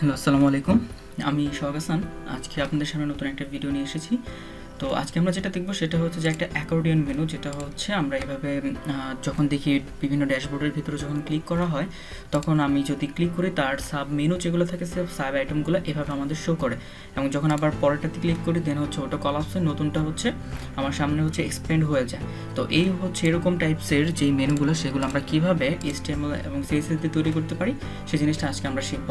Hello, আসসালামু আলাইকুম। আমি সোহাগ হাসান। আজকে আপনাদের সামনে নতুন একটা ভিডিও নিয়ে এসেছি। তো আজকে আমরা যেটা দেখব সেটা হচ্ছে যে একটা অ্যাকর্ডিয়ন মেনু, যেটা হচ্ছে আমরা এভাবে যখন দেখি বিভিন্ন ড্যাশবোর্ডের ভিতরে যখন ক্লিক করা হয়, তখন আমি যদি ক্লিক করি তার সাব মেনু যেগুলো থাকে সাব আইটেমগুলো এভাবে আমাদের শো করে, এবং যখন আবার পরেরটাতে ক্লিক করি দেন হচ্ছে ওটা কলাপস হয়, নতুনটা হচ্ছে আমার সামনে হচ্ছে এক্সপেন্ড হয়ে যায়। তো এই হচ্ছে এরকম টাইপসের যেই মেনুগুলো, সেগুলো আমরা কীভাবে HTML এবং CSS দিয়ে তৈরি করতে পারি সেই জিনিসটা আজকে আমরা শিখব।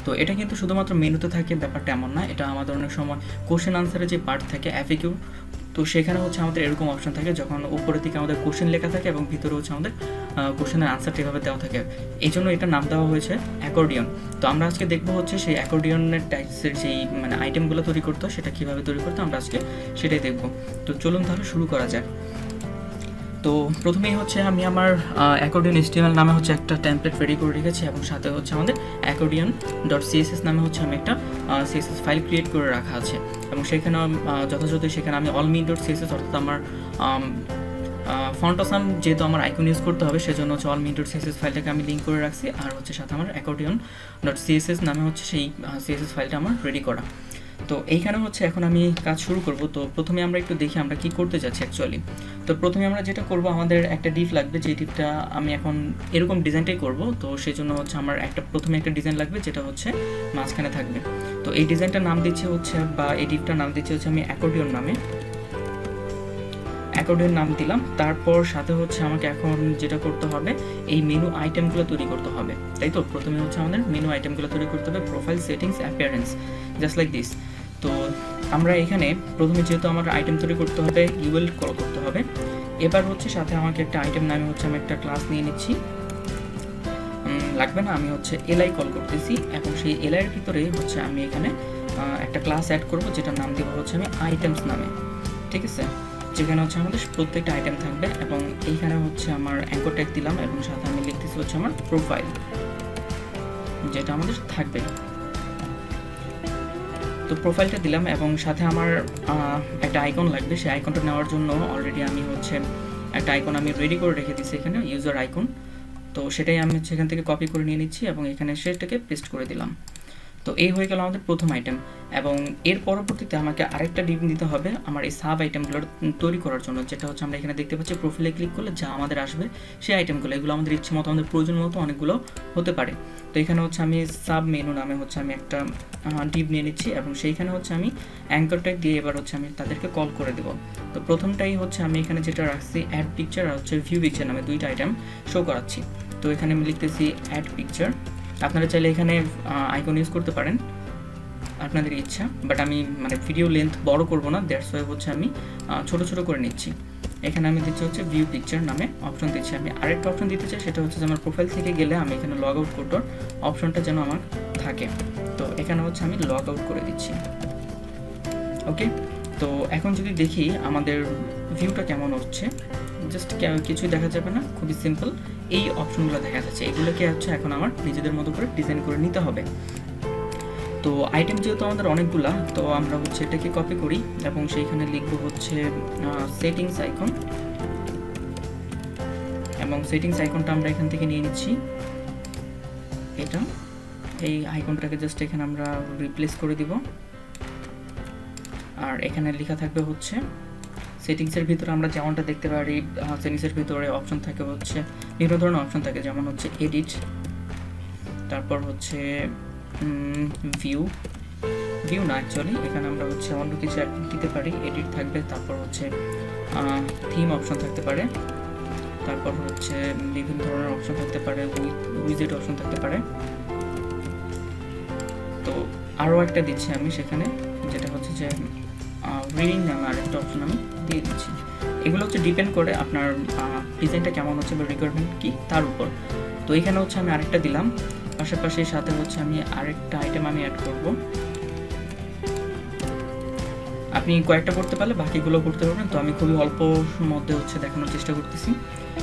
তো এটা কিন্তু শুধুমাত্র মেনুতে থাকে ব্যাপারটা এমন না, এটা আমাদের অনেক সময় কোশ্চেন আনসারের যে পার্ট থাকে FAQ, তো সেখানে হচ্ছে আমাদের এরকম অপশন থাকে যখন উপরের দিকে আমাদের কোশ্চেন লেখা থাকে এবং ভিতরে হচ্ছে আমাদের কোশ্চেনের আনসারটা এভাবে দেওয়া থাকে। এই জন্য এটা নাম দেওয়া হয়েছে অ্যাকর্ডিয়ন। তো আমরা আজকে দেখবো হচ্ছে সেই অ্যাকর্ডিয়নের টাইপসের যেই আইটেমগুলো তৈরি করতে হয় সেটা কীভাবে তৈরি করতে আমরা আজকে সেটাই দেখবো। তো চলুন তাহলে শুরু করা যাক। তো প্রথমেই হচ্ছে আমি আমার অ্যাকর্ডিয়ন HTML নামে হচ্ছে একটা টেমপ্লেট রেডি করে রেখেছি, এবং সাথে হচ্ছে আমাদের অ্যাকর্ডিয়ন ডট CSS নামে হচ্ছে আমি একটা CSS ফাইল ক্রিয়েট করে রাখা আছে, এবং সেখানে যথাযথ সেখানে আমি অলমি ডট CSS অর্থাৎ আমার ফন্ট আসাম যেহেতু আমার আইকন ইউজ করতে হবে সেজন্য হচ্ছে অলমি ডট CSS ফাইলটাকে আমি লিঙ্ক করে রাখছি, আর হচ্ছে সাথে আমার অ্যাকর্ডিয়ন ডট CSS নামে হচ্ছে সেই CSS ফাইলটা আমার রেডি করা। তো এইখানে হচ্ছে এখন আমি কাজ শুরু করব। তো প্রথমে আমরা একটু দেখি আমরা কি করতে যাচ্ছি অ্যাকচুয়ালি। তো প্রথমে আমরা যেটা করব, আমাদের একটা ডিপ লাগবে, যে ডিপটা আমি এখন এরকম ডিজাইনটাই করব। তো সেই জন্য হচ্ছে আমার প্রথমে একটা ডিজাইন লাগবে যেটা হচ্ছে মাঝখানে থাকবে। তো এই ডিজাইনটার নাম দিচ্ছে হচ্ছে, বা এই ডিপটার নাম দিচ্ছে হচ্ছে আমি অ্যাকর্ডিয়ন নামে, অ্যাকর্ডিয়ন নাম দিলাম। তারপর সাথে হচ্ছে আমাকে এখন যেটা করতে হবে, এই মেনু আইটেমগুলো তৈরি করতে হবে, তাই তো। প্রথমে হচ্ছে আমাদের মেনু আইটেমগুলো তৈরি করতে হবে, profile, settings, appearance, just like this. তো আমরা এখানে প্রথমে যেহেতু আমার আইটেম তৈরি করতে হবে, ইউএল কল করতে হবে। এবার হচ্ছে সাথে আমাকে একটা আইটেম নামে হচ্ছে আমি একটা ক্লাস নিয়ে নিচ্ছি, লাগবে না, আমি হচ্ছে এলআই কল করতেছি, এবং সেই এলআইয়ের ভিতরে হচ্ছে আমি এখানে একটা ক্লাস অ্যাড করব যেটার নাম দেবো হচ্ছে আমি আইটেমস নামে, ঠিক আছে, যেখানে হচ্ছে আমাদের প্রত্যেকটা আইটেম থাকবে। এবং এইখানে হচ্ছে আমার অ্যাঙ্কর ট্যাগ দিলাম, এবং সাথে আমি লিখতেছি হচ্ছে আমার প্রোফাইল, যেটা আমাদের থাকবে। তো প্রোফাইলটা দিলাম, এবং সাথে আমার একটা আইকন লাগবে। সেই আইকনটা নেওয়ার জন্য অলরেডি আমি হচ্ছে একটা আইকন আমি রেডি করে রেখে দিচ্ছি এখানে, ইউজার আইকন। তো সেটাই আমি হচ্ছে এখান থেকে কপি করে নিয়ে নিচ্ছি, এবং এখানে সেটাকে পেস্ট করে দিলাম। তো এই হয়ে গেল আমাদের প্রথম আইটেম, এবং এর পরবর্তীতে আমাকে আরেকটা ডিপ দিতে হবে আমার এই সাব আইটেমগুলো তৈরি করার জন্য, যেটা হচ্ছে আমরা এখানে দেখতে পাচ্ছি প্রোফাইলে ক্লিক করলে যা আমাদের আসবে সেই আইটেমগুলো, এগুলো আমাদের ইচ্ছে মতো আমাদের প্রয়োজন মতো অনেকগুলো হতে পারে। তো এখানে হচ্ছে আমি সাব মেনু নামে হচ্ছে আমি একটা ডিপ নিয়ে নিচ্ছি, এবং সেইখানে হচ্ছে আমি অ্যাঙ্কর ট্যাগ দিয়ে এবার হচ্ছে আমি তাদেরকে কল করে দেবো। তো প্রথমটাই হচ্ছে আমি এখানে যেটা রাখছি অ্যাড পিকচার আর হচ্ছে ভিউ পিকচার নামে দুইটা আইটেম শো করাচ্ছি। তো এখানে আমি লিখতেছি অ্যাড পিকচার। আপনারা চাইলে এখানে আইকন ইউজ করতে পারেন, আপনাদের ইচ্ছা, বাট আমি ভিডিও লেন্থ বড় করব না, দ্যাটস ওয়াই হচ্ছে আমি ছোট ছোট করে নিচ্ছি। এখানে আমি দিচ্ছি হচ্ছে ভিউ পিকচার নামে অপশন দিচ্ছি। আমি আরেকটা অপশন দিতে চাই, সেটা হচ্ছে যে আমার প্রোফাইল থেকে গেলে আমি এখানে লগ আউট করতে অপশনটা যেন আমার থাকে। তো এখানে হচ্ছে আমি লগ আউট করে দিচ্ছি, ওকে। তো এখন যদি দেখি আমাদের ভিউটা কেমন হচ্ছে, জাস্ট কিছুই দেখা যাবে না, খুবই সিম্পল, এই অপশনগুলো দেখা যাচ্ছে। এগুলোকে হচ্ছে এখন আমার নিজেদের মতো করে ডিজাইন করে নিতে হবে। তো আইটেম যেহেতু আমাদের অনেকগুলা, তো আমরা হচ্ছে এটাকে কপি করি, এবং সেইখানে লিখবো হচ্ছে সেটিংস আইকন, এবং সেটিংস আইকনটা আমরা এখান থেকে নিয়ে নিচ্ছি। এটা এই আইকনটাকে জাস্ট এখানে আমরা রিপ্লেস করে দিব, আর এখানে লেখা থাকবে হচ্ছে সেটিংসের ভিতরে আমরা যেমনটা দেখতে পারি, সেটিংসের ভিতরে অপশন থাকে হচ্ছে বিভিন্ন ধরনের অপশন থাকে, যেমন হচ্ছে এডিট, তারপর হচ্ছে ভিউ না, অ্যাকচুয়ালি এখানে আমরা হচ্ছে অন্য কিছু দিতে পারি, এডিট থাকবে, তারপর হচ্ছে থিম অপশন থাকতে পারে, তারপর হচ্ছে বিভিন্ন ধরনের অপশন থাকতে পারে, উইজেট অপশন থাকতে পারে। তো আরও একটা দিচ্ছি আমি সেখানে, যেটা হচ্ছে যে রিডিং নামে আরেকটা অপশন আমি দিয়ে দিচ্ছি। এগুলো হচ্ছে ডিপেন্ড করে আপনার ডিজাইনটা কেমন হচ্ছে বা রিকোয়ারমেন্ট কি তার উপর। তো এখানে হচ্ছে আমি আরেকটা দিলাম, পাশাপাশি সাথে হচ্ছে আমি আরেকটা আইটেম আমি অ্যাড করব। আপনি কয়েকটা করতে পারলে বাকিগুলো করতে পারবেন, তো আমি খুবই অল্প মধ্যে হচ্ছে দেখানোর চেষ্টা করতেছি।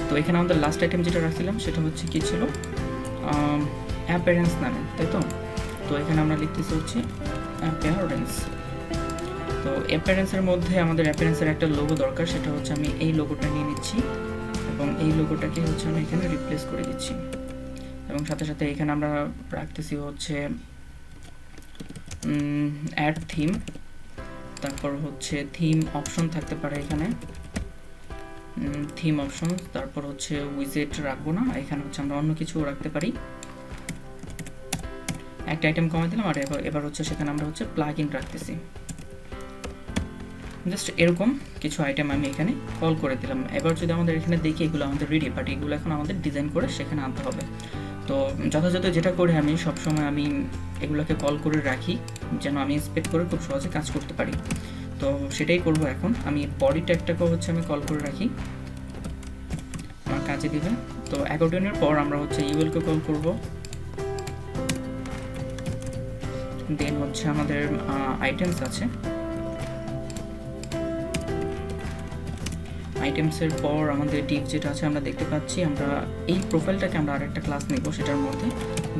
তো এখানে আমাদের লাস্ট আইটেম যেটা রাখছিলাম সেটা হচ্ছে কি ছিল, অ্যাপিয়ারেন্স নামে, তাই তো। তো এখানে আমরা লিখতেছি হচ্ছে অ্যাপিয়ারেন্স। তো অ্যাপিয়ারেন্সের মধ্যে আমাদের অ্যাপিয়ারেন্সের একটা লোগো দরকার, সেটা হচ্ছে আমি এই লোগোটা নিয়ে নিচ্ছি, এবং এই লোগোটাকে হচ্ছে আমি এখানে রিপ্লেস করে দিচ্ছি, এবং সাথে সাথে এখানে আমরা রাখতেছি হচ্ছে অ্যাড থিম, তারপর হচ্ছে থিম অপশন থাকতে পারে এখানে, থিম অপশন, তারপর হচ্ছে উইজেট রাখবো না, এখানে হচ্ছে আমরা অন্য কিছু রাখতে পারি। একটা আইটেম কমাই দিলাম, আর এবার হচ্ছে সেখানে আমরা হচ্ছে প্লাগ ইন রাখতেছি। জাস্ট এরকম কিছু আইটেম আমি এখানে কল করে দিলাম। এবার যদি আমাদের এখানে দেখি এগুলো আমাদের রেডি, বাট এগুলো এখন আমাদের ডিজাইন করে সেখানে আনতে হবে। তো যথাযথ যেটা করে আমি সবসময় আমি এগুলোকে কল করে রাখি, যেন আমি ইন্সপেক্ট করে খুব সহজে কাজ করতে পারি। তো সেটাই করব এখন। আমি বডি ট্যাগটাকেও হচ্ছে আমি কল করে রাখি, আমার কাজে দিবে। তো অ্যাকর্ডিয়নের পর আমরা হচ্ছে ইউএলকে কল করব, দেন হচ্ছে আমাদের আইটেমস আছে, আইটেমসের পর আমাদের ডিপ যেটা আছে আমরা দেখতে পাচ্ছি। আমরা এই প্রোফাইলটাকে আমরা আরেকটা ক্লাস নেব, সেটার মধ্যে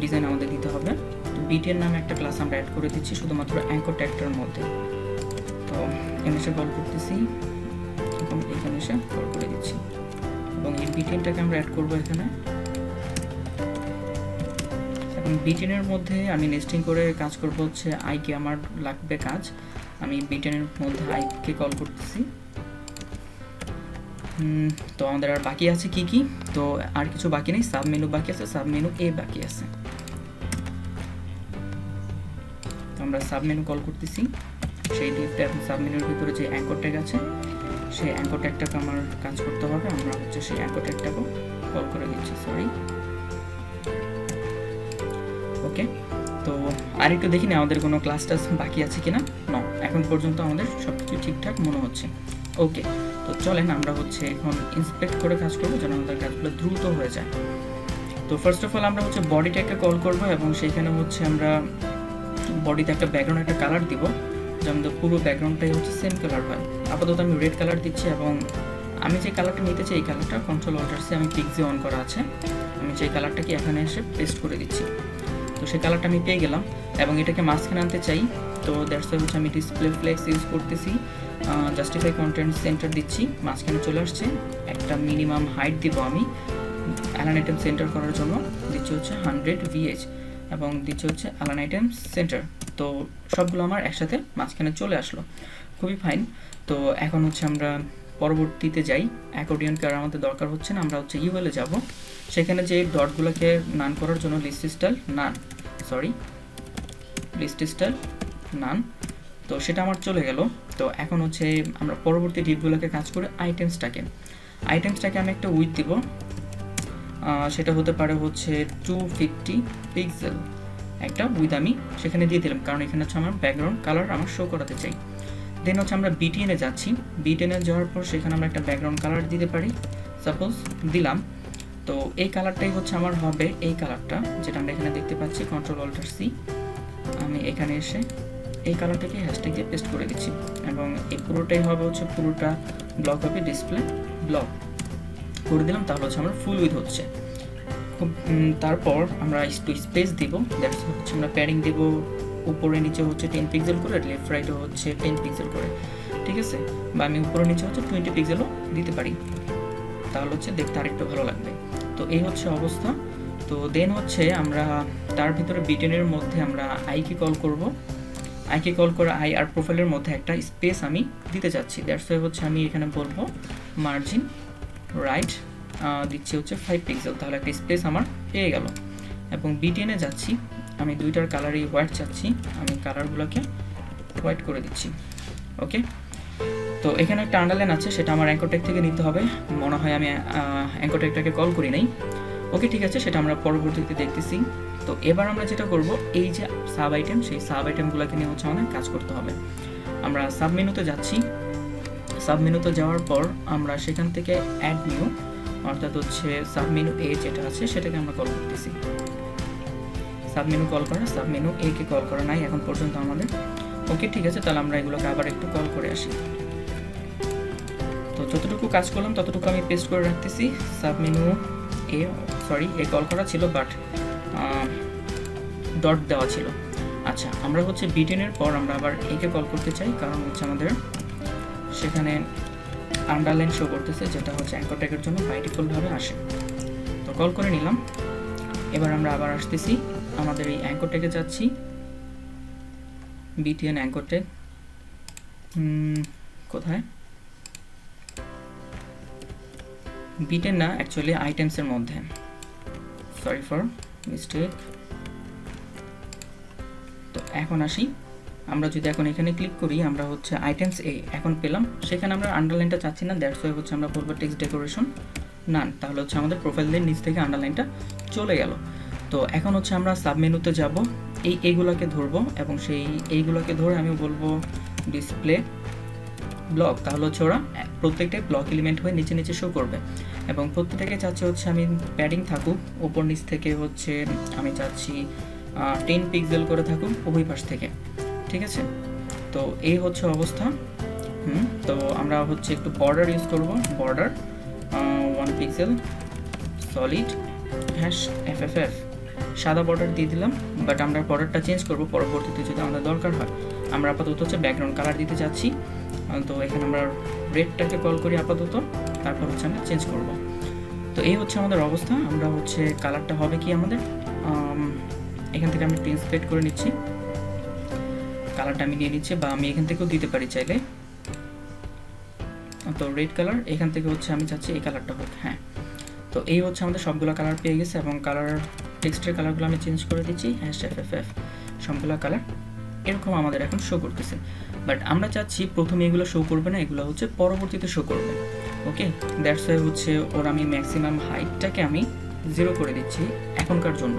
ডিজাইন আমাদের দিতে হবে। তো বিটিএন নামে একটা ক্লাস আমরা অ্যাড করে দিচ্ছি শুধুমাত্র অ্যাঙ্কর ট্যাগটার মধ্যে। তো এসে কল করতেছি এবং এখানে এসে কল করে দিচ্ছি, এবং এই বিটিএনটাকে আমরা অ্যাড করব এখানে। এবং বিটিএনের মধ্যে আমি নেস্টিং করে কাজ করব হচ্ছে আইকে, আমার লাগবে কাজ। আমি বিটিএনের মধ্যে আইকে কল করতেছি। তো আমাদের আর বাকি আছে কি কি, তো আর কিছু বাকি নেই, সাব মেনু বাকি আছে, সাব মেনু এ বাকি আছে। তো আমরা সাব মেনু কল করতেছি, সেই ডিপটা এবং সাব মেনুর ভিতরে যে অ্যাঙ্কর ট্যাগ আছে সেই অ্যাঙ্কর ট্যাগটাকে আমার কাজ করতে হবে। আমরা হচ্ছে সেই অ্যাঙ্কর ট্যাগটাকেও কল করে দিচ্ছি, সরি। ওকে, তো আর একটু দেখি না আমাদের কোনো ক্লাস টাস বাকি আছে কিনা। না, এখন পর্যন্ত আমাদের সব কিছু ঠিকঠাক মনে হচ্ছে। ওকে, তো চলেন আমরা হচ্ছে এখন ইন্সপেক্ট করে কাজ করবো, যেন আমাদের কাজগুলো দ্রুত হয়ে যায়। তো ফার্স্ট অফ অল আমরা হচ্ছে বডিটাকে কল করবো, এবং সেইখানে হচ্ছে আমরা বডিতে একটা ব্যাকগ্রাউন্ড একটা কালার দিব, যেমন পুরো ব্যাকগ্রাউন্ডটাই হচ্ছে সেম কালার হয়। আপাতত আমি রেড কালার দিচ্ছি, এবং আমি যে কালারটা নিতে চাই এই কালারটা কন্ট্রোল অল্টার সি আমি পিক্সি অন করা আছে, আমি সেই কালারটাকে এখানে এসে পেস্ট করে দিচ্ছি। তো সেই কালারটা আমি পেয়ে গেলাম, এবং এটাকে মাঝখানে আনতে চাই। তো দ্যাটস ওয়াই হচ্ছে আমি ডিসপ্লে ফ্লেক্স ইউজ করতেছি, জাস্টিফাই কন্টেন্ট সেন্টার দিচ্ছি, মাঝখানে চলে আসছে। একটা মিনিমাম হাইট দিব আমি অ্যালাইন আইটেম সেন্টার করার জন্য, দিচ্ছি হচ্ছে 100 VH, এবং দিচ্ছি হচ্ছে অ্যালাইন আইটেম সেন্টার। তো সবগুলো আমার একসাথে মাঝখানে চলে আসলো, খুবই ফাইন। তো এখন হচ্ছে আমরা পরবর্তীতে যাই। অ্যাকর্ডিয়নকে আর আমাদের দরকার হচ্ছে না, আমরা হচ্ছে ইউএলে যাব। সেখানে যে ডটগুলোকে নান করার জন্য লিস্ট স্টাইল নান, তো সেটা আমার চলে গেল। তো এখন হচ্ছে আমরা পরবর্তী ডিপগুলোকে কাজ করে আইটেমসটাকে আমি একটা উইথ দিব, সেটা হতে পারে হচ্ছে 250 পিক্সেল একটা উইথ আমি সেখানে দিয়ে দিলাম, কারণ এখানে হচ্ছে আমার ব্যাকগ্রাউন্ড কালার আমার শো করাতে চাই। দেন হচ্ছে আমরা বিটিএনে যাচ্ছি, বিটিএনে যাওয়ার পর সেখানে আমরা একটা ব্যাকগ্রাউন্ড কালার দিতে পারি, সাপোজ দিলাম। তো এই কালারটাই হচ্ছে আমার হবে এই কালারটা, যেটা আমরা এখানে দেখতে পাচ্ছি, কন্ট্রোল অল্টার সি। আমি এখানে এসে এই কালারটাকে হ্যাশট্যাগ দিয়ে পেস্ট করে দিচ্ছি, এবং এই পুরোটাই হবে হচ্ছে পুরোটা ব্লক হবে ডিসপ্লে ব্লক করে দিলাম, তাহলে হচ্ছে আমার ফুল উইথ হচ্ছে খুব। তারপর আমরা একটু স্পেস দিব, দ্যাটস হচ্ছে আমরা প্যাডিং দিব উপরে নিচে হচ্ছে 10 পিক্সেল করে, লেফট রাইটে হচ্ছে 10 পিক্সেল করে, ঠিক আছে। বা আমি উপরে নিচে হচ্ছে 20 পিক্সেলও দিতে পারি, তাহলে হচ্ছে দেখতে আরেকটু ভালো লাগবে। তো এই হচ্ছে অবস্থা। তো দেন হচ্ছে আমরা তার ভিতরে বিটেনের মধ্যে আমরা আইকে কল করব, আইকে কল করে আই আর প্রোফাইলের মধ্যে একটা স্পেস আমি দিতে চাচ্ছি। দ্যাটস ওয়াই হচ্ছে আমি এখানে বলবো মার্জিন রাইট, দিচ্ছি হচ্ছে 5 পিক্সেল, তাহলে একটা স্পেস আমার পেয়ে গেল। এবং বিটিএনে যাচ্ছি, আমি দুইটার কালারই হোয়াইট চাচ্ছি, আমি কালারগুলোকে হোয়াইট করে দিচ্ছি। ওকে, তো এখানে একটা আন্ডারলাইন আছে, সেটা আমার অ্যাঙ্কর ট্যাগ থেকে নিতে হবে, মনে হয় আমি অ্যাঙ্কর ট্যাগটাকে কল করি নাই। ওকে, ঠিক আছে, সেটা আমরা পরবর্তীতে দেখতেছি। তো এবার আমরা যেটা করব, এই যে সাব আইটেম, সেই সাব আইটেমগুলোকে নিয়ে হচ্ছে আমাদের কাজ করতে হবে। আমরা সাব মেনুতে যাচ্ছি, সাব মেনুতে যাওয়ার পর আমরা সেখান থেকে অ্যাড নিউ, অর্থাৎ হচ্ছে সাব মেনু এ যেটা আছে সেটাকে আমরা কল করতেছি। সাব মেনু কল করা, সাব মেনু এ কে কল করা নাই এখন পর্যন্ত আমাদের। ওকে, ঠিক আছে, তাহলে আমরা এগুলোকে আবার একটু কল করে আসি। তো যতটুকু কাজ করলাম ততটুকু আমি পেস্ট করে রাখতেছি। সাব মেনু এ, সরি, এ কল করা ছিল বাট ডট দেওয়া ছিল। আচ্ছা, আমরা হচ্ছে বিটেনের পর আমরা আবার একে কল করতে চাই, কারণ হচ্ছে আমাদের সেখানে আন্ডারলাইন শো করতেছে, যেটা হচ্ছে অ্যাঙ্কর ট্যাগের জন্য বাই ডিফল্টভাবে আসে। তো কল করে নিলাম। এবার আমরা আবার আসতেছি, আমাদের এই অ্যাঙ্কর ট্যাগে যাচ্ছি, বিটিএন অ্যাঙ্কর ট্যাগ কোথায়, বিটেন না অ্যাকচুয়ালি আইটেমসের মধ্যে, সরি ফর মিস্টেক। তো এখন আসি, আমরা যদি এখন এখানে ক্লিক করি, আমরা হচ্ছে আইটেমস এ এখন পেলাম, সেখানে আমরা আন্ডারলাইনটা চাচ্ছি না, দ্যাটস ওয়াই হচ্ছে আমরা বলবো টেক্সট ডেকোরেশন নান, তাহলে হচ্ছে আমাদের প্রোফাইলের নিচ থেকে আন্ডারলাইনটা চলে গেল। তো এখন হচ্ছে আমরা সাবমেনুতে যাব, এইগুলোকে ধরবো এবং এইগুলোকে ধরে আমি বলবো ডিসপ্লে ব্লক, তাহলে হচ্ছে ওরা প্রত্যেকটাই ব্লক এলিমেন্ট হয়ে নিচে নিচে শো করবে এবং প্রত্যেকটাকে চাচ্ছি হচ্ছে আমি প্যাডিং থাকুক ওপর নিচ থেকে, হচ্ছে আমি চাচ্ছি 10 পিক্সেল করে থাকুক উভয় পাশ থেকে, ঠিক আছে। তো এই হচ্ছে অবস্থা। তো আমরা হচ্ছে একটু বর্ডার ইউজ করব, বর্ডার 1 পিক্সেল সলিড #FFF, সাদা বর্ডার দিয়ে দিলাম, বাট আমরা বর্ডারটা চেঞ্জ করব পরবর্তীতে যদি আমাদের দরকার হয়। আমরা আপাতত হচ্ছে ব্যাকগ্রাউন্ড কালার দিতে চাচ্ছি, তো এখানে আমরা রেডটাকে কল করি আপাতত, তারপর হচ্ছে আমরা চেঞ্জ করব। তো এই হচ্ছে আমাদের অবস্থা। আমরা হচ্ছে কালারটা হবে কি আমাদের, এখান থেকে আমি প্রিন্ট সেট করে নিচ্ছি, কালারটা আমি নিয়ে নিচ্ছি, বা আমি এখান থেকেও দিতে পারি চাইলে। তো রেড কালার, এখান থেকে হচ্ছে আমি চাচ্ছি এই কালারটা হোক, হ্যাঁ। তো এই হচ্ছে আমাদের সবগুলো কালার পেয়ে গেছে এবং কালার টেক্সটের কালারগুলো আমি চেঞ্জ করে দিচ্ছি #FFF, সবগুলো কালার এরকম আমাদের এখন শো করতেছে। বাট আমরা চাচ্ছি প্রথমে এগুলো শো করবে না, এগুলো হচ্ছে পরবর্তীতে শো করবে। ওকে, দ্যাটস ওয়াই হচ্ছে ওর আমি ম্যাক্সিমাম হাইটটাকে আমি 0 করে দিচ্ছি এখনকার জন্য,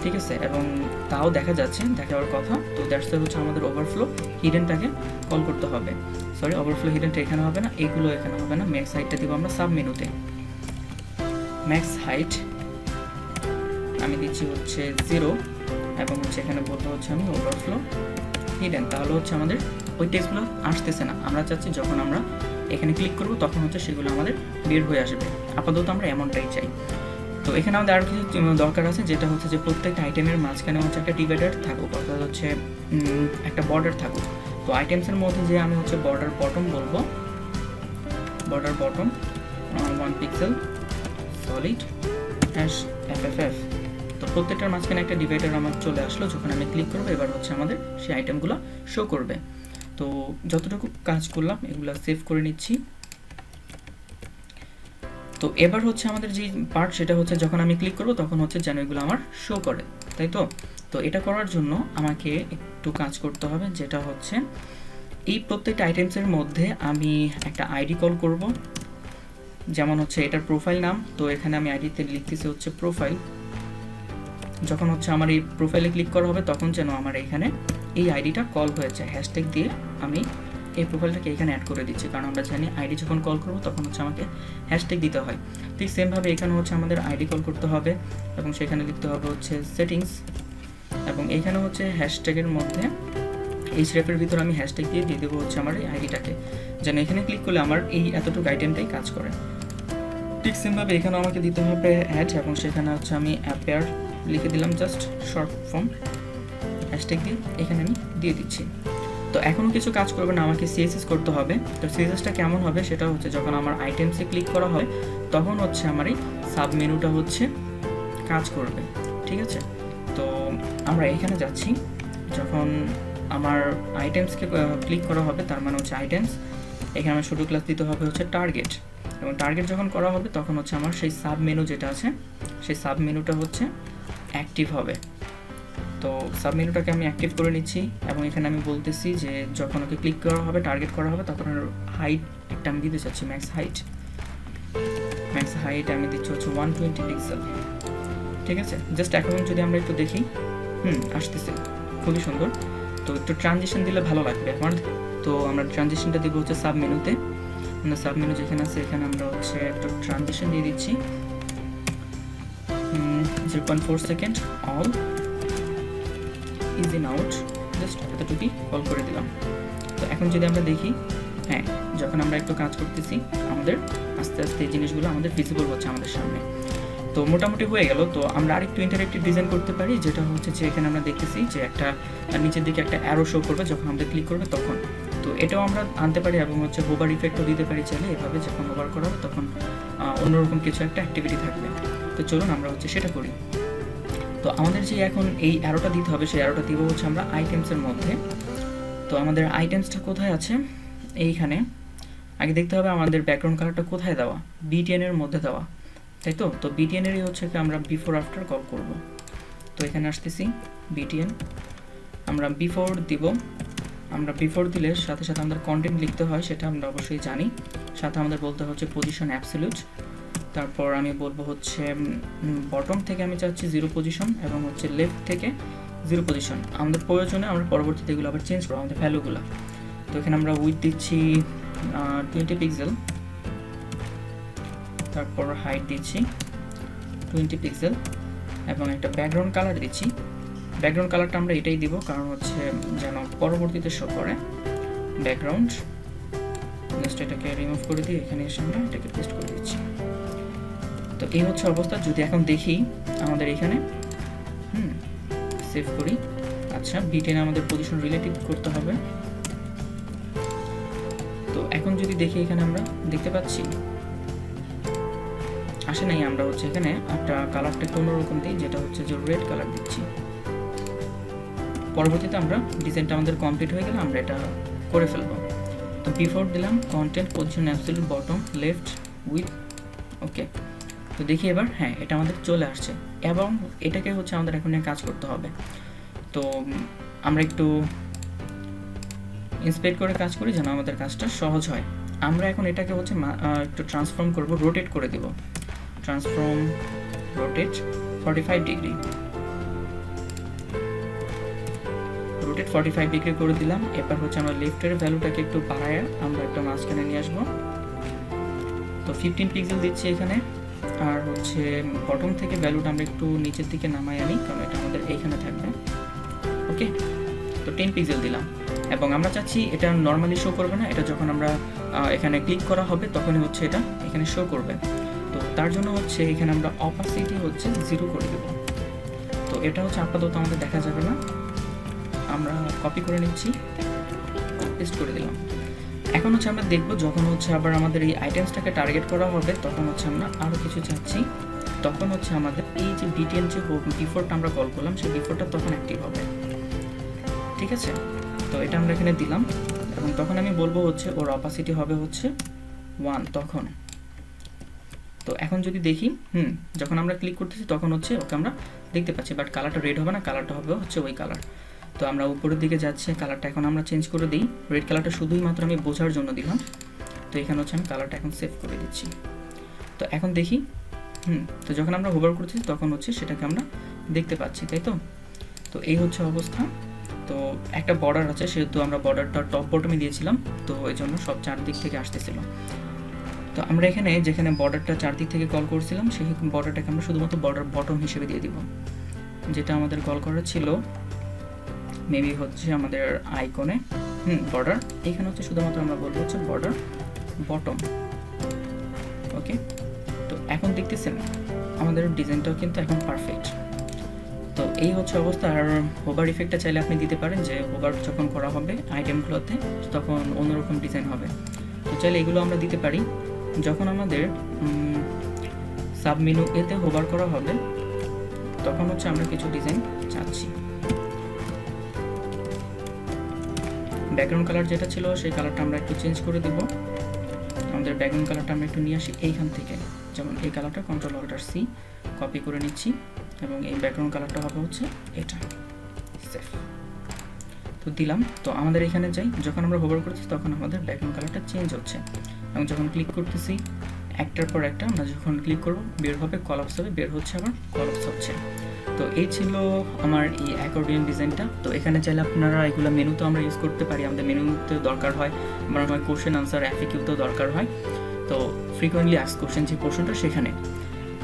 ঠিক আছে। এবং তাও দেখা যাচ্ছে, দেখার কথা। তো দ্যাটস ওয়াই হচ্ছে আমাদের ওভারফ্লো হিডেনটাকে কল করতে হবে, সরি ওভারফ্লো হিডেনটা এখানে হবে না, এগুলো এখানে হবে না। ম্যাক্স হাইটটা দিব আমরা সাব মেনুতে, ম্যাক্স হাইট আমি দিচ্ছি হচ্ছে 0 এবং হচ্ছে এখানে বলতে হচ্ছে আমি ওভারফ্লো হিডেন, তাহলে হচ্ছে আমাদের ওই টেক্সটগুলো আসতেছে না। আমরা চাচ্ছি যখন আমরা এখানে ক্লিক করব তখন হচ্ছে সেগুলো আমাদের বের হয়ে আসবে, আপাতত আমরা এমনটাই চাই। তো এখানে আমাদের আরও কিছু দরকার আছে, যেটা হচ্ছে যে প্রত্যেকটা আইটেমের মাঝখানে হচ্ছে একটা ডিভাইডার থাকুক, অর্থাৎ হচ্ছে একটা বর্ডার থাকুক। তো আইটেমসের মধ্যে যে আমি হচ্ছে বর্ডার বটম বলবো, border bottom 1 pixel solid #FFF। তো প্রত্যেকটার মাঝখানে একটা ডিভাইডার আমার চলে আসলো, যখন আমি ক্লিক করবো এবার হচ্ছে আমাদের সেই আইটেমগুলো শো করবে। তো যতটুকু কাজ করলাম এগুলো সেভ করে নিচ্ছি। তো এবার হচ্ছে আমাদের যে পার্ট, সেটা হচ্ছে যখন আমি ক্লিক করব তখন হচ্ছে যেন এগুলো আমার শো করে, তাই তো। তো এটা করার জন্য আমাকে একটু কাজ করতে হবে, যেটা হচ্ছে এই প্রত্যেকটা আইটেমসের মধ্যে আমি একটা আইডি কল করব, যেমন হচ্ছে এটার প্রোফাইল নাম। তো এখানে আমি আইডিতে লিখতেছি হচ্ছে প্রোফাইল। যখন হচ্ছে আমার এই প্রোফাইলে ক্লিক করা হবে তখন যেন আমার এখানে এই আইডিটা কল হয়েছে, হ্যাশট্যাগ দিয়ে আমি এই প্রোফাইলটাকে এখানে অ্যাড করে দিচ্ছি, কারণ আমরা জানি আইডি যখন কল করবো তখন হচ্ছে আমাকে হ্যাশট্যাগ দিতে হয়। ঠিক সেমভাবে এখানে হচ্ছে আমাদের আইডি কল করতে হবে এবং সেখানে লিখতে হবে হচ্ছে সেটিংস, এবং এখানে হচ্ছে হ্যাশট্যাগের মধ্যে href-এর ভিতরে আমি হ্যাশট্যাগ দিয়ে দেবো হচ্ছে আমার এই আইডিটাকে, যেন এখানে ক্লিক করলে আমার এই এতটুকু আইটেমটাই কাজ করে। ঠিক সেমভাবে এখানেও আমাকে দিতে হবে অ্যাড, এবং সেখানে হচ্ছে আমি অ্যাপেয়ার লিখে দিলাম, জাস্ট শর্ট ফর্ম হ্যাশট্যাগ দিয়ে এখানে আমি দিয়ে দিচ্ছি। তো এখনও কিছু কাজ করবে না, আমাকে সিএসএস করতে হবে। তো সিএসএসটা কেমন হবে সেটা হচ্ছে যখন আমার আইটেমসে ক্লিক করা হয় তখন হচ্ছে আমার এই সাব মেনুটা হচ্ছে কাজ করবে, ঠিক আছে। তো আমরা এখানে যাচ্ছি, যখন আমার আইটেমসকে ক্লিক করা হবে তার মানে হচ্ছে আইটেমস, এখানে আমার শুরু ক্লাস দিতে হবে হচ্ছে টার্গেট, এবং টার্গেট যখন করা হবে তখন হচ্ছে আমার সেই সাব মেনু যেটা আছে সেই সাব মেনুটা হচ্ছে অ্যাক্টিভ হবে। তো সাব মেনুটাকে আমি অ্যাক্টিভ করে নিচ্ছি এবং এখানে আমি বলতেছি যে যখন ওকে ক্লিক করা হবে টার্গেট করা হবে তখন হাইট একটা আমি দিতে চাচ্ছি, ম্যাক্স হাইট আমি দিচ্ছি হচ্ছে 120 পিক্সেল, ঠিক আছে। জাস্ট এখন যদি আমরা একটু দেখি, আসতেছে খুবই সুন্দর। তো একটু ট্রানজিশন দিলে ভালো লাগবে এখন। তো আমরা ট্রানজিশনটা দিব হচ্ছে সাব মেনুতে, সাব মেনু যেখানে আছে এখানে আমরা হচ্ছে একটু ট্রানজিশন দিয়ে দিচ্ছি 0.4 second, all is in out, just এতটুকুই কল করে দিলাম। তো এখন যদি আমরা দেখি, হ্যাঁ যখন আমরা একটু কাজ করতেছি আমাদের আস্তে আস্তে এই জিনিসগুলো আমাদের ভিজিবল হচ্ছে আমাদের সামনে। তো মোটামুটি হয়ে গেল। তো আমরা আরেকটু ইন্টারেক্টিভ ডিজাইন করতে পারি, যেটা হচ্ছে যে এখানে আমরা দেখতেছি যে একটা নিচের দিকে একটা অ্যারো শো করবে যখন আমরা ক্লিক করবে তখন। তো এটাও আমরা আনতে পারি এবং হচ্ছে হোভার ইফেক্টও দিতে পারি চাইলে, এভাবে যখন হোভার করা হবে তখন অন্যরকম কিছু একটা অ্যাক্টিভিটি থাকবে। তো চলুন আমরা হচ্ছে সেটা করি। তো আমাদের যে এখন এই অ্যারোটা দিতে হবে সেই অ্যারোটা দিব হচ্ছে আমরা আইটেমসের মধ্যে। তো আমাদের আইটেমসটা কোথায় আছে, এইখানে আগে দেখতে হবে আমাদের ব্যাকগ্রাউন্ড কালারটা কোথায় দেওয়া, BTN এর মধ্যে দেওয়া, তাই তো। তো BTN এরই হচ্ছে কি আমরা বিফোর আফটার কল করব। তো এখানে আসতেছি BTN, আমরা বিফোর দিব। আমরা বিফোর দিলে সাথে সাথে আমাদের কন্টেন্ট লিখতে হয়, সেটা আমরা অবশ্যই জানি। সাথে আমাদের বলতে হচ্ছে পজিশন অ্যাবসলিউট। তারপর আমি বলবো হচ্ছে বটম থেকে আমি চাচ্ছি 0 পজিশন এবং হচ্ছে লেফট থেকে 0 পজিশন। আমাদের প্রয়োজনে আমরা পরবর্তীতে এগুলো আবার চেঞ্জ করবো আমাদের ভ্যালুগুলো। তো এখানে আমরা উইথ দিচ্ছি 20 পিক্সেল, তারপর হাইট দিচ্ছি 20 পিক্সেল এবং একটা ব্যাকগ্রাউন্ড কালার দিচ্ছি। ব্যাকগ্রাউন্ড কালারটা আমরা এটাই দিব কারণ হচ্ছে যেন পরবর্তীতে শো করে ব্যাকগ্রাউন্ড। জাস্ট এটাকে রিমুভ করে দিয়ে এখানে এসে আমরা এটাকে পেস্ট করে দিচ্ছি। তো এই হচ্ছে অবস্থা। যদি এখন দেখি আমাদের এখানে সেভ করি, আচ্ছা BTN আমাদের পজিশন রিলেটিভ করতে হবে। তো এখন যদি দেখি এখানে আমরা দেখতে পাচ্ছি আসে নাই, আমরা হচ্ছে এখানে একটা কালারটা একটু অন্যরকম দিই, যেটা হচ্ছে যে রেড কালার দিচ্ছি। পরবর্তীতে আমরা ডিজাইনটা আমাদের কমপ্লিট হয়ে গেলে আমরা এটা করে ফেলবো। তো বিফোর দিলাম content position absolute bottom left with, okay. তো দেখি এবার, হ্যাঁ এটা আমাদের চলে আসছে এবং এটাকে হচ্ছে আমাদের এখন কাজ করতে হবে। তো আমরা একটু ইন্সপেক্ট করে কাজ করি যেন আমাদের কাজটা সহজ হয়। আমরা এখন এটাকে হচ্ছে একটু ট্রান্সফর্ম করব, রোটেট করে দেব। Transform rotate 45 degree, rotate 45 degree করে দিলাম। এবার হচ্ছে আমরা লেফটের ভ্যালুটাকে একটু বাড়ায় আমরা একটা মাঝখানে নিয়ে আসবো। তো 15 পিক্সেল দিচ্ছি এখানে, আর হচ্ছে বটম থেকে ভ্যালুটা আমরা একটু নিচের দিকে নামাই আনি কারণ এটা আমাদের এইখানে থাকবে, ওকে। তো 10 পিক্সেল দিলাম এবং আমরা চাচ্ছি এটা নর্মালি শো করবে না, এটা যখন আমরা এখানে ক্লিক করা হবে তখনই হচ্ছে এটা এখানে শো করবে। তো তার জন্য হচ্ছে এখানে আমরা অপাসিটি হচ্ছে 0 করে দেব। তো এটা হচ্ছে আপাতত আমাদের দেখা যাবে না, আমরা কপি করে নিচ্ছি, পেস্ট করে দিলাম। এখন হচ্ছে আমরা দেখব যখন হচ্ছে আবার আমাদের এই আইটেমসটাকে টার্গেট করা হবে তখন হচ্ছে আমরা আরও কিছু চাচ্ছি, তখন হচ্ছে আমাদের এই যে BTN যে বিফোরটা আমরা কল করলাম সেই বিফোরটা তখন অ্যাক্টিভ হবে, ঠিক আছে। তো এটা আমরা এখানে দিলাম এবং তখন আমি বলবো হচ্ছে ওর অপাসিটি হবে হচ্ছে 1 তখন। তো এখন যদি দেখি যখন আমরা ক্লিক করতেছি তখন হচ্ছে ওকে আমরা দেখতে পাচ্ছি, বাট কালারটা রেড হবে না, কালারটা হবে হচ্ছে ওই কালার। তো আমরা উপরের দিকে যাচ্ছি, কালারটা এখন আমরা চেঞ্জ করে দিই। রেড কালারটা শুধুই মাত্র আমি বোঝার জন্য দিলাম। তো এখানে হচ্ছে আমি কালারটা এখন সেভ করে দিচ্ছি। তো এখন দেখি তো যখন আমরা হোভার করছি তখন হচ্ছে সেটাকে আমরা দেখতে পাচ্ছি, তাই তো। তো এই হচ্ছে অবস্থা। তো একটা বর্ডার আছে, সেহেতু আমরা বর্ডারটা টপ বটমে দিয়েছিলাম, তো এই জন্য সব চারদিক থেকে আসতেছিল। তো আমরা এখানে যেখানে বর্ডারটা চারদিক থেকে কল করছিলাম সেই বর্ডারটাকে আমরা শুধুমাত্র বর্ডার বটম হিসেবে দিয়ে দিব, যেটা আমাদের কল করা ছিল মেবি হচ্ছে আমাদের আইকনে বর্ডার। এখানে হচ্ছে শুধুমাত্র আমরা বলবো হচ্ছে বর্ডার বটম, ওকে। তো এখন দেখতেছেন আমাদের ডিজাইনটাও কিন্তু এখন পারফেক্ট। তো এই হচ্ছে অবস্থা। আর হোভার ইফেক্টটা চাইলে আপনি দিতে পারেন, যে হোভার যখন করা হবে আইটেমগুলোতে তখন অন্যরকম ডিজাইন হবে। তো চাইলে এগুলো আমরা দিতে পারি। যখন আমাদের সাবমেনু এতে হোভার করা হবে তখন হচ্ছে আমরা কিছু ডিজাইন চাচ্ছি। ব্যাকগ্রাউন্ড কালার যেটা ছিল সেই কালারটা আমরা একটু চেঞ্জ করে দেব। আমাদের ব্যাকগ্রাউন্ড কালারটা আমরা একটু নিয়ে আসি এইখান থেকে, যেমন এই কালারটা Ctrl+Alt+C কপি করে নিচ্ছি এবং এই ব্যাকগ্রাউন্ড কালারটা হবে হচ্ছে এটা, সেভ। তো দিলাম। তো আমাদের এখানে যাই, যখন আমরা হোভার করছি তখন আমাদের ব্যাকগ্রাউন্ড কালারটা চেঞ্জ হচ্ছে এবং যখন ক্লিক করতেছি একটার পর একটা আমরা যখন ক্লিক করব বের হবে কলাপস হবে, বের হচ্ছে আবার কলাপস হচ্ছে। তো এই ছিল আমার এই অ্যাকর্ডিয়ন ডিজাইনটা। তো এখানে চাইলে আপনারা এগুলো মেনুতেও আমরা ইউজ করতে পারি, আমাদের মেনুতে দরকার হয়, আমার হয় কোশ্চেন আনসার FAQ-তেও দরকার হয়। তো ফ্রিকোয়েন্টলি আস্ক কোশ্চেন যে পোর্শনটা সেখানে।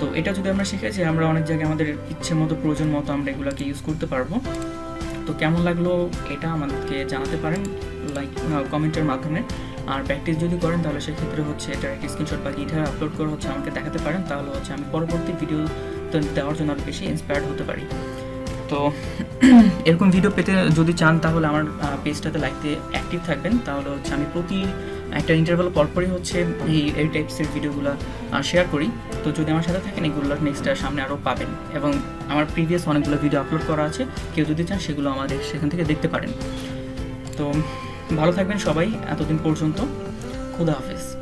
তো এটা যদি আমরা শিখেছি আমরা অনেক জায়গায় আমাদের ইচ্ছে মতো প্রয়োজন মতো আমরা এগুলোকে ইউজ করতে পারবো। তো কেমন লাগলো এটা আমাদেরকে জানাতে পারেন লাইক কমেন্টের মাধ্যমে। আর প্র্যাকটিস যদি করেন তাহলে সেক্ষেত্রে হচ্ছে এটার একটা স্ক্রিনশট বা গিটহাবে আপলোড করে হচ্ছে আমাকে দেখাতে পারেন, তাহলে হচ্ছে আমি পরবর্তী ভিডিও দেওয়ার জন্য আরও বেশি ইন্সপায়ার্ড হতে পারি। তো এরকম ভিডিও পেতে যদি চান তাহলে আমার পেজটাতে লাইক দিয়ে অ্যাক্টিভ থাকবেন, তাহলে হচ্ছে আমি প্রতি একটা ইন্টারভ্যাল পরপরই হচ্ছে এই টাইপসের ভিডিওগুলো শেয়ার করি। তো যদি আমার সাথে থাকেন এগুলো নেক্সট সামনে আরও পাবেন এবং আমার প্রিভিয়াস অনেকগুলো ভিডিও আপলোড করা আছে, কেউ যদি চান সেগুলো আমাদের সেখান থেকে দেখতে পারেন। তো তো ভালো থাকবেন সবাই এতদিন পর্যন্ত। খুদা হাফেজ।